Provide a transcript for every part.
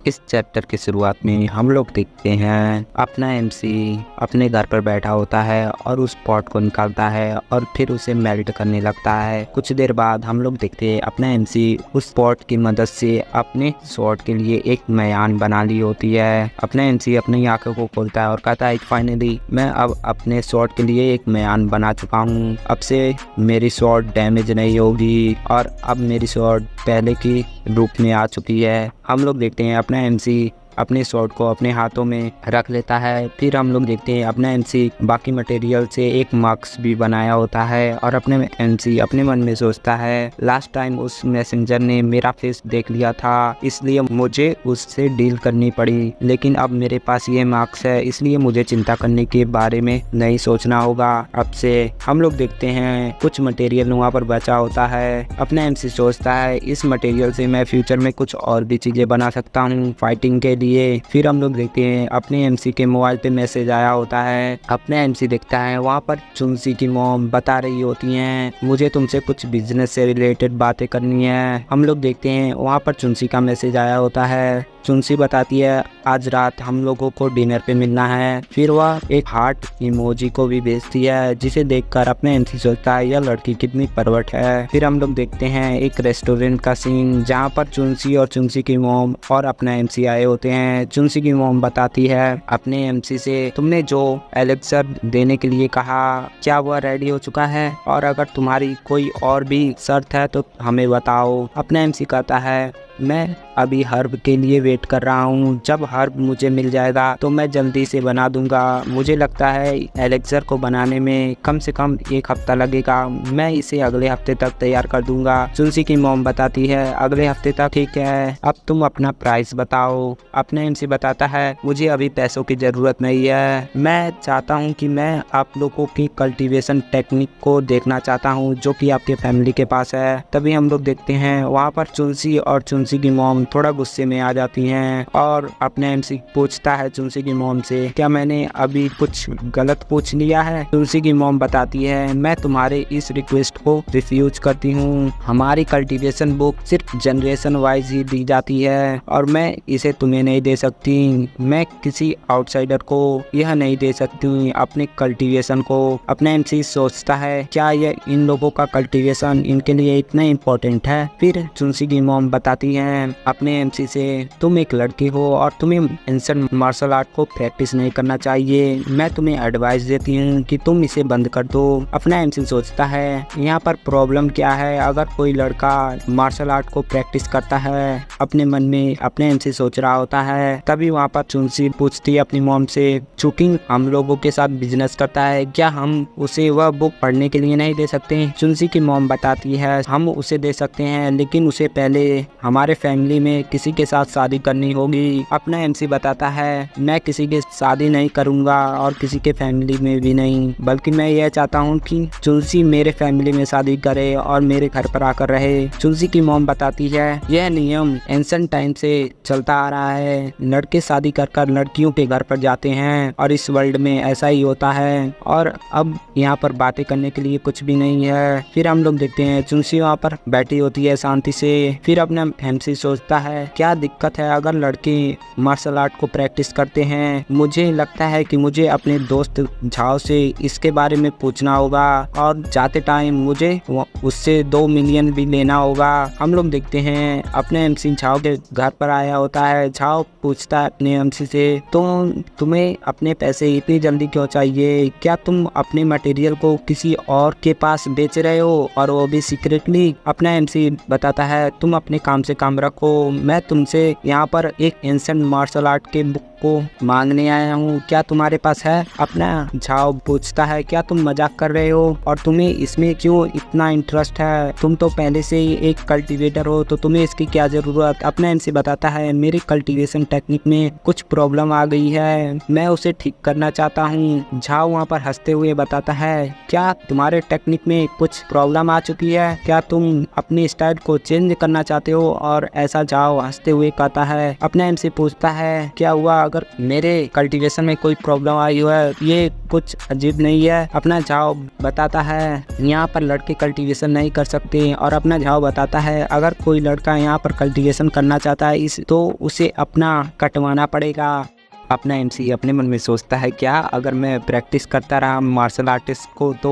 इस चैप्टर की शुरुआत में हम लोग देखते हैं अपना एमसी अपने घर पर बैठा होता है और उस पॉट को निकालता है और फिर उसे मेल्ट करने लगता है। कुछ देर बाद हम लोग देखते हैं अपना एमसी उस पॉट की मदद से अपने शॉट के लिए एक म्यान बना ली होती है। अपना एमसी अपनी आंखों को खोलता है और कहता है फाइनली मैं अब अपने शॉट के लिए एक म्यान बना चुका हूँ। अब से मेरी शॉट डैमेज नहीं होगी और अब मेरी शॉट पहले की रूप में आ चुकी है। हम लोग देखते हैं अपना एमसी अपने शॉट को अपने हाथों में रख लेता है। फिर हम लोग देखते हैं अपना एमसी बाकी मटेरियल से एक मास्क भी बनाया होता है और अपने एमसी अपने मन में सोचता है लास्ट टाइम उस मैसेंजर ने मेरा फेस देख लिया था, इसलिए मुझे उससे डील करनी पड़ी, लेकिन अब मेरे पास ये मास्क है इसलिए मुझे चिंता करने के बारे में नहीं सोचना होगा। अब से हम लोग देखते हैं कुछ मटेरियल वहाँ पर बचा होता है। अपना एमसी सोचता है इस मटेरियल से मैं फ्यूचर में कुछ और भी चीजें बना सकता हूँ फाइटिंग के लिए। फिर हम लोग देखते हैं अपने एमसी के मोबाइल पे मैसेज आया होता है। अपना एमसी देखता है वहाँ पर चुनसी की मॉम बता रही होती हैं मुझे तुमसे कुछ बिजनेस से रिलेटेड बातें करनी है। हम लोग देखते हैं वहाँ पर चुनसी का मैसेज आया होता है। चुनसी बताती है आज रात हम लोगों को डिनर पे मिलना है। फिर वह एक हार्ट इमोजी को भी भेजती है जिसे देखकर अपने एमसी सोचता है यह लड़की कितनी परवट है। फिर हम लोग देखते हैं एक रेस्टोरेंट का सीन जहाँ पर चुनसी और चुनसी की मॉम और अपना एमसी आए होते हैं। चुनसी की मॉम बताती है अपने एमसी से तुमने जो एलेक्सर देने के लिए कहा क्या वह रेडी हो चुका है, और अगर तुम्हारी कोई और भी शर्त है तो हमें बताओ। अपना एमसी कहता है मैं अभी हर्ब के लिए वेट कर रहा हूँ, जब हर्ब मुझे मिल जाएगा तो मैं जल्दी से बना दूंगा। मुझे लगता है एलेक्सर को बनाने में कम से कम 1 हफ्ता लगेगा, मैं इसे अगले हफ्ते तक तैयार कर दूंगा। चुनसी की मॉम बताती है अगले हफ्ते तक ठीक है, अब तुम अपना प्राइस बताओ। अपना एमसी बताता है मुझे अभी पैसों की जरूरत नहीं है, मैं चाहता हूँ कि मैं आप लोगों की कल्टीवेशन टेक्निक को देखना चाहता हूँ जो कि आपके फैमिली के पास है। तभी हम लोग देखते हैं वहाँ पर चुनसी और चुनसी की मॉम थोड़ा गुस्से में आ जाती हैं और अपने एमसी पूछता है चुनसी की मॉम से क्या मैंने अभी कुछ गलत पूछ लिया है। चुनसी की मॉम बताती है मैं तुम्हारे इस रिक्वेस्ट को रिफ्यूज करती हूँ, हमारी कल्टीवेशन बुक सिर्फ जनरेशन वाइज ही दी जाती है और मैं इसे तुम्हें नहीं दे सकती, मैं किसी आउटसाइडर को यह नहीं दे सकती अपने कल्टीवेशन को। अपना एमसी सोचता है क्या ये इन लोगों का कल्टीवेशन इनके लिए इतना इम्पोर्टेंट है। फिर चुनसी की मॉम बताती है अपने एमसी से तुम एक लड़की हो और तुम्हें एंशिएंट मार्शल आर्ट को प्रैक्टिस नहीं करना चाहिए, मैं तुम्हें एडवाइस देती हूँ कि तुम इसे बंद कर दो। अपना एमसी सोचता है यहाँ पर प्रॉब्लम क्या है, अगर कोई लड़का मार्शल आर्ट को प्रैक्टिस करता है, अपने मन में अपने एमसी सोच रहा होता है। तभी वहाँ पर चुनसी पूछती है अपनी मॉम से चूंकि हम लोगों के साथ बिजनेस करता है क्या हम उसे वह बुक पढ़ने के लिए नहीं दे सकते। चुनसी की मॉम बताती है हम उसे दे सकते हैं लेकिन उसे पहले हमारे फैमिली में किसी के साथ शादी करनी होगी। अपना एमसी बताता है मैं किसी के शादी नहीं करूंगा और किसी के फैमिली में भी नहीं, बल्कि मैं यह चाहता हूं कि चुनसी मेरे फैमिली में शादी करे और मेरे घर पर आकर रहे। चुनसी की मॉम बताती है यह नियम एंशिएंट टाइम से चलता आ रहा है, लड़के शादी कर लड़कियों के घर पर जाते हैं और इस वर्ल्ड में ऐसा ही होता है और अब यहाँ पर बातें करने के लिए कुछ भी नहीं है। फिर हम लोग देखते हैं चुनसी वहाँ पर बैठी होती है शांति से। फिर अपना एमसी सोचता है क्या दिक्कत है अगर लड़के मार्शल आर्ट को प्रैक्टिस करते हैं, मुझे लगता है कि मुझे अपने दोस्त झाओ से इसके बारे में पूछना होगा और जाते टाइम मुझे उससे 2 मिलियन भी लेना होगा। हम लोग देखते हैं अपने एमसी झाओ के घर पर आया होता है। झाओ पूछता है अपने एमसी से तुम्हें अपने पैसे इतनी जल्दी क्यों चाहिए, क्या तुम अपने मटेरियल को किसी और के पास बेच रहे हो और वो भी सीक्रेटली। अपना एमसी बताता है तुम अपने काम से काम रखो, मैं तुमसे यहाँ पर एक एंशिएंट मार्शल आर्ट के बुक को मांगने आया हूँ, क्या तुम्हारे पास है। अपना झाओ पूछता है क्या तुम मजाक कर रहे हो और तुम्हें इसमें क्यों इतना इंटरेस्ट है, तुम तो पहले से ही एक कल्टीवेटर हो तो तुम्हें इसकी क्या जरूरत। अपना एमसी बताता है मेरी कल्टीवेशन टेक्निक में कुछ प्रॉब्लम आ गई है, मैं उसे ठीक करना चाहता हूँ। झाओ वहाँ पर हंसते हुए बताता है क्या तुम्हारे टेक्निक में कुछ प्रॉब्लम आ चुकी है, क्या तुम अपनी स्टाइल को चेंज करना चाहते हो। और ऐसा झाओ हंसते हुए कहता है। अपना एमसी पूछता है क्या हुआ अगर मेरे कल्टीवेशन में कोई प्रॉब्लम आई हुआ है, ये कुछ अजीब नहीं है। अपना झाव बताता है यहाँ पर लड़के कल्टीवेशन नहीं कर सकते, और अपना झाव बताता है अगर कोई लड़का यहाँ पर कल्टीवेशन करना चाहता है तो उसे अपना कटवाना पड़ेगा। अपना एमसी अपने मन में सोचता है क्या अगर मैं प्रैक्टिस करता रहा मार्शल आर्टिस्ट को तो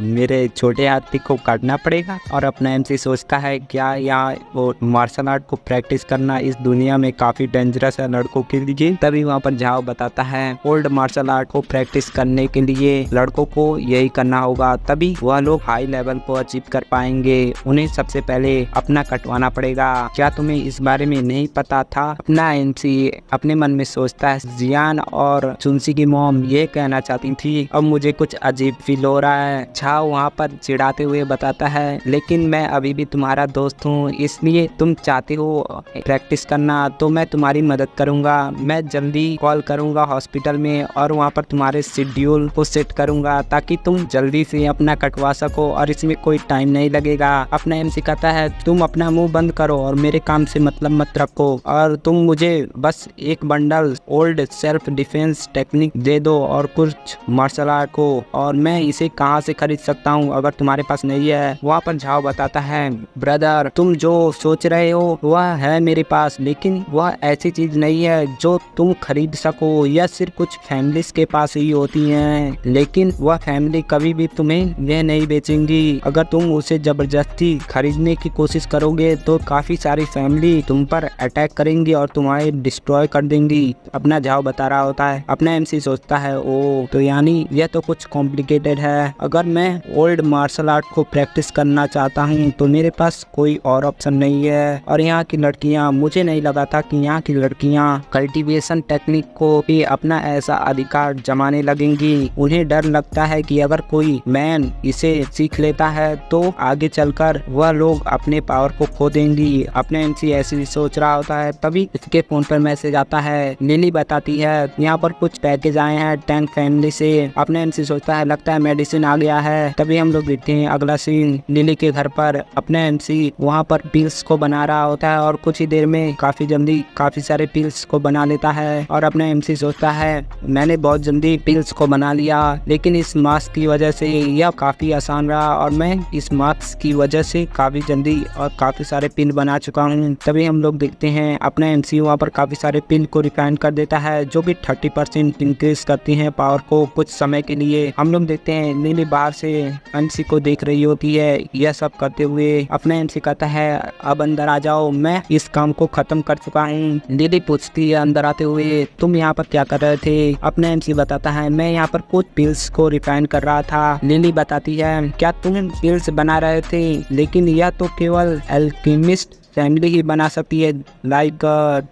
मेरे छोटे हाथी को काटना पड़ेगा। और अपना एमसी सोचता है क्या यहाँ वो मार्शल आर्ट को प्रैक्टिस करना इस दुनिया में काफ़ी डेंजरस है लड़कों के लिए। तभी वहाँ पर झाव बताता है ओल्ड मार्शल आर्ट को प्रैक्टिस करने के लिए लड़कों को यही करना होगा, तभी वह लोग हाई लेवल को अचीव कर पाएंगे। उन्हें सबसे पहले अपना कटवाना पड़ेगा। क्या तुम्हें इस बारे में नहीं पता था? अपना एमसी अपने मन में सोचता है जियान और चुनसी की मॉम ये कहना चाहती थी, अब मुझे कुछ अजीब फील हो रहा है। झाव वहाँ पर चिढ़ाते हुए बताता है लेकिन मैं अभी भी तुम्हारा दोस्त हूँ, इसलिए तुम चाहते हो प्रैक्टिस करना तो मैं तुम्हारी मदद करूँगा। मैं जल्दी कॉल करूँगा हॉस्पिटल में और वहाँ पर तुम्हारे शेड्यूल को सेट करूँगा ताकि तुम जल्दी से अपना कटवा सको और इसमें कोई टाइम नहीं लगेगा। अपना एमसी कहता है तुम अपना मुंह बंद करो और मेरे काम से मतलब मत रखो, और तुम मुझे बस एक bundle old self defence technique दे दो और कुछ मार्शल आर्ट को, और मैं इसे कहाँ से खरीद सकता हूँ अगर तुम्हारे पास नहीं है। वहाँ पर झाव बताता है ब्रदर तुम जो सोच रहे हो वह है मेरे पास, लेकिन वह ऐसी चीज नहीं है जो तुम खरीद सको। यह सिर्फ कुछ फैमिलीज के पास ही होती है, लेकिन वह फैमिली कभी भी तुम्हें यह नहीं बेचेंगी। अगर तुम उसे जबरदस्ती खरीदने की कोशिश करोगे तो काफी सारी फैमिली तुम पर अटैक करेंगी और तुम्हारे डिस्ट्रॉय कर देंगी। अपना झाव बता रहा होता है। अपना एमसी सोचता है ओ तो यानी यह तो कुछ कॉम्प्लिकेटेड है। अगर मैं ओल्ड मार्शल आर्ट को प्रैक्टिस करना चाहता हूँ तो मेरे पास कोई और ऑप्शन नहीं है। और यहाँ की लड़कियाँ, मुझे नहीं लगा था कि यहाँ की लड़कियाँ कल्टीवेशन टेक्निक को भी अपना ऐसा अधिकार जमाने लगेंगी। उन्हें डर लगता है कि अगर कोई मैन इसे सीख लेता है तो आगे चलकर वह लोग अपने पावर को खो देंगी। अपने एमसी ऐसे सोच रहा होता है, तभी इसके फोन पर मैसेज आता है। लिली बताती है यहाँ पर कुछ पैकेज आए हैं टैंक फैमिली से। अपने एमसी सोचता है लगता है मेडिसिन आ गया है। तभी हम लोग देखते हैं अगला सीन लिली के घर पर। अपने एमसी वहाँ पर पिल्स को बना रहा होता है और कुछ ही देर में काफी जल्दी काफी सारे पिल्स को बना लेता है। और अपने एमसी सोचता है मैंने बहुत जल्दी पिल्स को बना लिया, लेकिन इस मास्क की वजह से यह काफी आसान रहा और मैं इस मास्क की वजह से काफी जल्दी और काफी सारे पिल बना चुका हूँ। तभी हम लोग देखते हैं अपने एमसी वहाँ पर काफी सारे पिल को रिफाइन कर देता है जो भी 30% इंक्रीज करती हैं पावर को कुछ समय के लिए। हम लोग देखते हैं लिली बाहर से एमसी को देख रही होती है यह सब करते हुए। अपना एमसी कहता है अब अंदर आ जाओ, मैं इस काम को खत्म कर चुका हूँ। लिली पूछती है अंदर आते हुए तुम यहाँ पर क्या कर रहे थे? अपना एमसी बताता है मैं यहाँ पर कुछ पिल्स को रिफाइन कर रहा था। लिली बताती है क्या तुम पिल्स बना रहे थे? लेकिन यह तो केवल एल्केमिस्ट फैमिली ही बना सकती है, लाइक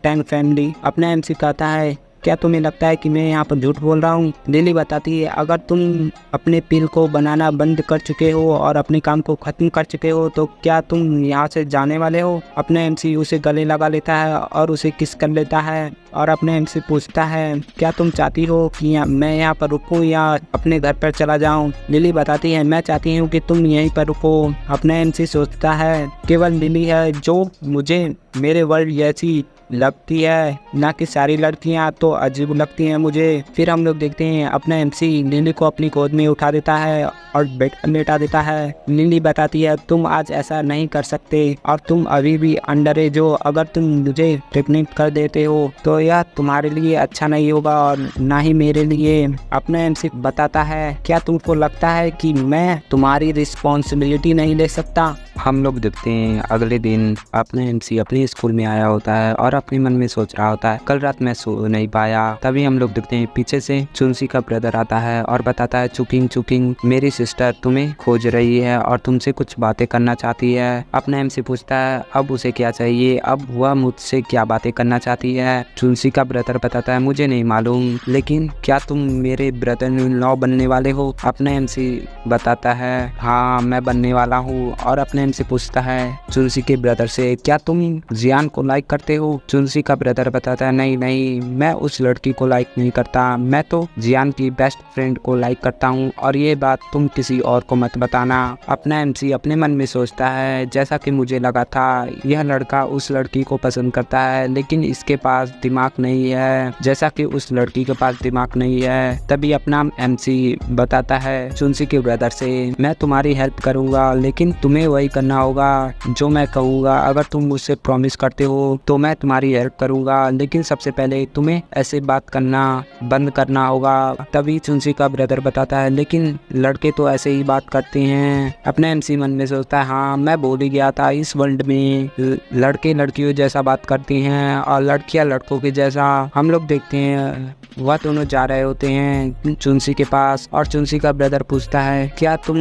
टैंक फैमिली। अपना एमसी कहता है क्या तुम्हें लगता है कि मैं यहाँ पर झूठ बोल रहा हूँ? लिली बताती है अगर तुम अपने पिल को बनाना बंद कर चुके हो और अपने काम को खत्म कर चुके हो तो क्या तुम यहाँ से जाने वाले हो? अपने एमसी उसे गले लगा लेता है और उसे किस कर लेता है। और अपने एमसी पूछता है क्या तुम चाहती हो कि मैं यहाँ पर रुकूं या अपने घर पर चला जाऊं? लिली बताती है मैं चाहती हूँ कि तुम यहीं पर रुको। अपने एमसी सोचता है केवल लिली है जो मुझे मेरे वर्ल्ड जैसी लगती है, ना कि सारी लड़कियां तो अजीब लगती हैं मुझे। फिर हम लोग देखते हैं अपना एमसी लिली को अपनी गोद में उठा देता है और बेड पर लेटा देता है। लिली बताती है तुम आज ऐसा नहीं कर सकते और तुम अभी भी अंडर एज हो। अगर तुम मुझे प्रेग्नेंट कर देते हो तो यह तुम्हारे लिए अच्छा नहीं होगा और ना ही मेरे लिए। अपना एमसी बताता है क्या तुमको लगता है कि मैं तुम्हारी रिस्पॉन्सिबिलिटी नहीं ले सकता? हम लोग देखते हैं अगले दिन अपना एमसी अपने स्कूल में आया होता है और अपने मन में सोच रहा होता है कल रात मैं सो नहीं पाया। तभी हम लोग देखते हैं पीछे से चुनसी का ब्रदर आता है और बताता है चुकिंग चुकिंग मेरी सिस्टर तुम्हें खोज रही है और तुमसे कुछ बातें करना चाहती है। अपना एमसी पूछता है अब उसे क्या चाहिए, अब वह मुझसे क्या बातें करना चाहती है? चुनसी का ब्रदर बताता है मुझे नहीं मालूम, लेकिन क्या तुम मेरे ब्रदर इन लॉ बनने वाले हो? अपना एमसी बताता है हाँ मैं बनने वाला हूँ। और अपने एमसी पूछता है चुनसी के ब्रदर से, क्या तुम जियान को लाइक करते हो? चुनसी का ब्रदर बताता है, नहीं नहीं, मैं उस लड़की को लाइक नहीं करता, मैं तो जियान की बेस्ट फ्रेंड को लाइक करता हूँ और ये बात तुम किसी और को मत बताना। अपना एमसी अपने मन में सोचता है, जैसा कि मुझे लगा था यह लड़का उस लड़की को पसंद करता है, लेकिन इसके पास दिमाग नहीं है जैसा कि उस लड़की के पास दिमाग नहीं है। तभी अपना एमसी बताता है चुनसी के ब्रदर से, मैं तुम्हारी हेल्प करूंगा, लेकिन तुम्हें वही करना होगा जो मैं कहूँगा। अगर तुम मुझसे प्रॉमिस करते हो तो मैं तुम्हारी हेल्प करूंगा, लेकिन सबसे पहले तुम्हें ऐसे बात करना बंद करना होगा। तभी चुनसी का ब्रदर बताता है, लेकिन लड़के तो ऐसे ही बात करते हैं। अपने एमसी मन में सोचता है, हाँ मैं बोल ही गया था, इस वर्ल्ड में लड़के लड़कियों जैसा बात करती हैं और लड़कियां लड़कों के जैसा। हम लोग देखते हैं वह दोनों जा रहे होते हैं चुनसी के पास और चुनसी का ब्रदर पूछता है, क्या तुम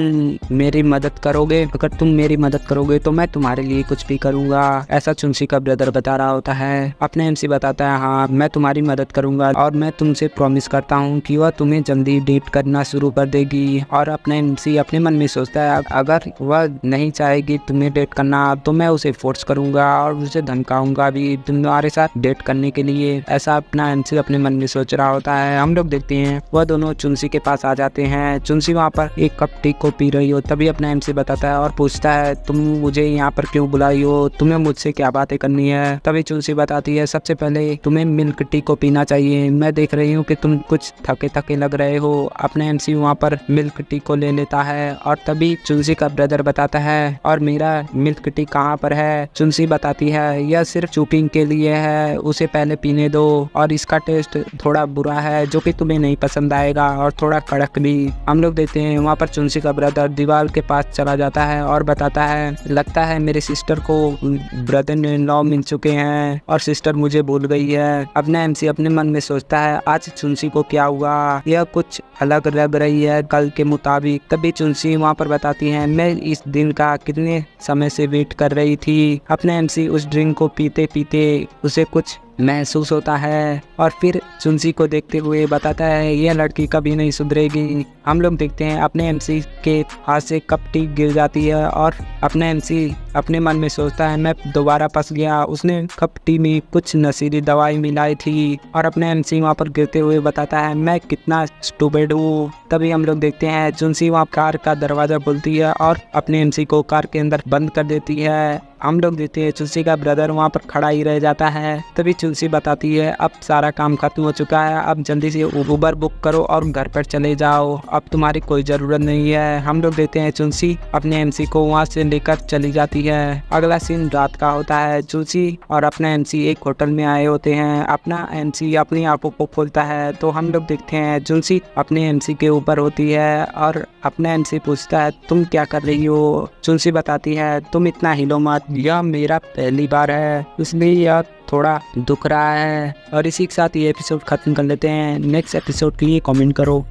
मेरी मदद करोगे? अगर तुम मेरी मदद करोगे तो मैं तुम्हारे लिए कुछ भी करूंगा, ऐसा चुनसी का ब्रदर बता रहा होता है। अपने एमसी बताता है, हाँ मैं तुम्हारी मदद करूंगा और मैं तुमसे प्रॉमिस करता हूँ कि वह तुम्हें जल्दी डेट करना शुरू कर देगी। और अपने एमसी अपने मन में सोचता है, अगर वह नहीं चाहेगी तुम्हें डेट करना तो मैं उसे फोर्स करूंगा और उसे धमकाऊंगा भी तुम्हारे साथ डेट करने के लिए, ऐसा अपना एमसी अपने मन में सोच रहा होता है। हम लोग देखते हैं वह दोनों चुनसी के पास आ जाते हैं। चुनसी वहाँ पर एक कप टी को पी रही हो, तभी अपना एमसी बताता है और पूछता है, तुम मुझे यहाँ पर क्यों बुलाई हो? तुम्हें मुझसे क्या बातें करनी है? तभी चुनसी बताती है, सबसे पहले तुम्हें मिल्क टी को पीना चाहिए, मैं देख रही हूँ कि तुम कुछ थके थके लग रहे हो। अपने एमसी वहाँ पर मिल्क टी को ले लेता है और तभी चुनसी का ब्रदर बताता है, और मेरा मिल्क टी कहाँ पर है? चुनसी बताती है, यह सिर्फ चुकिंग के लिए है, उसे पहले पीने दो, और इसका टेस्ट थोड़ा बुरा है जो कि तुम्हें नहीं पसंद आएगा और थोड़ा कड़क भी। हम लोग देखते हैं वहाँ पर चुनसी का ब्रदर दीवार के पास चला जाता है और बताता है, लगता है मेरे सिस्टर को ब्रदर इन लॉ मिल चुके हैं और सिस्टर मुझे भूल गई है। अपना एमसी अपने मन में सोचता है, आज चुनसी को क्या हुआ, यह कुछ अलग लग रही है कल के मुताबिक। तभी चुनसी वहाँ पर बताती है, मैं इस दिन का कितने समय से वेट कर रही थी। अपने एमसी उस ड्रिंक को पीते पीते उसे कुछ महसूस होता है और फिर चुनसी को देखते हुए बताता है, यह लड़की कभी नहीं सुधरेगी। हम लोग देखते हैं अपने एमसी के हाथ से कप टी गिर जाती है और अपने एमसी अपने मन में सोचता है, मैं दोबारा फंस गया, उसने कप टी में कुछ नशीली दवाई मिलाई थी। और अपने एमसी वहाँ पर गिरते हुए बताता है, मैं कितना स्टूपिड हूँ। तभी हम लोग देखते हैं चुनसी वहाँ कार का दरवाजा खोलती है और अपने एमसी को कार के अंदर बंद कर देती है। हम लोग देखते हैं चुनसी का ब्रदर वहाँ पर खड़ा ही रह जाता है। तभी चुनसी बताती है, अब सारा काम खत्म हो चुका है, अब जल्दी से उबर बुक करो और घर पर चले जाओ, अब तुम्हारी कोई ज़रूरत नहीं है। हम लोग देखते हैं चुनसी अपने एमसी को वहाँ से लेकर चली जाती है। अगला सीन रात का होता है। चुनसी और अपना एमसी एक होटल में आए होते हैं। अपना एमसी अपनी आंखों को खोलता है तो हम लोग देखते हैं चुनसी अपने एमसी के ऊपर होती है और अपना एमसी पूछता है, तुम क्या कर रही हो? चुनसी बताती है, तुम इतना हिलो मत, यह मेरा पहली बार है इसलिए यह थोड़ा दुख रहा है। और इसी के साथ ये एपिसोड खत्म कर लेते हैं। नेक्स्ट एपिसोड के लिए कमेंट करो।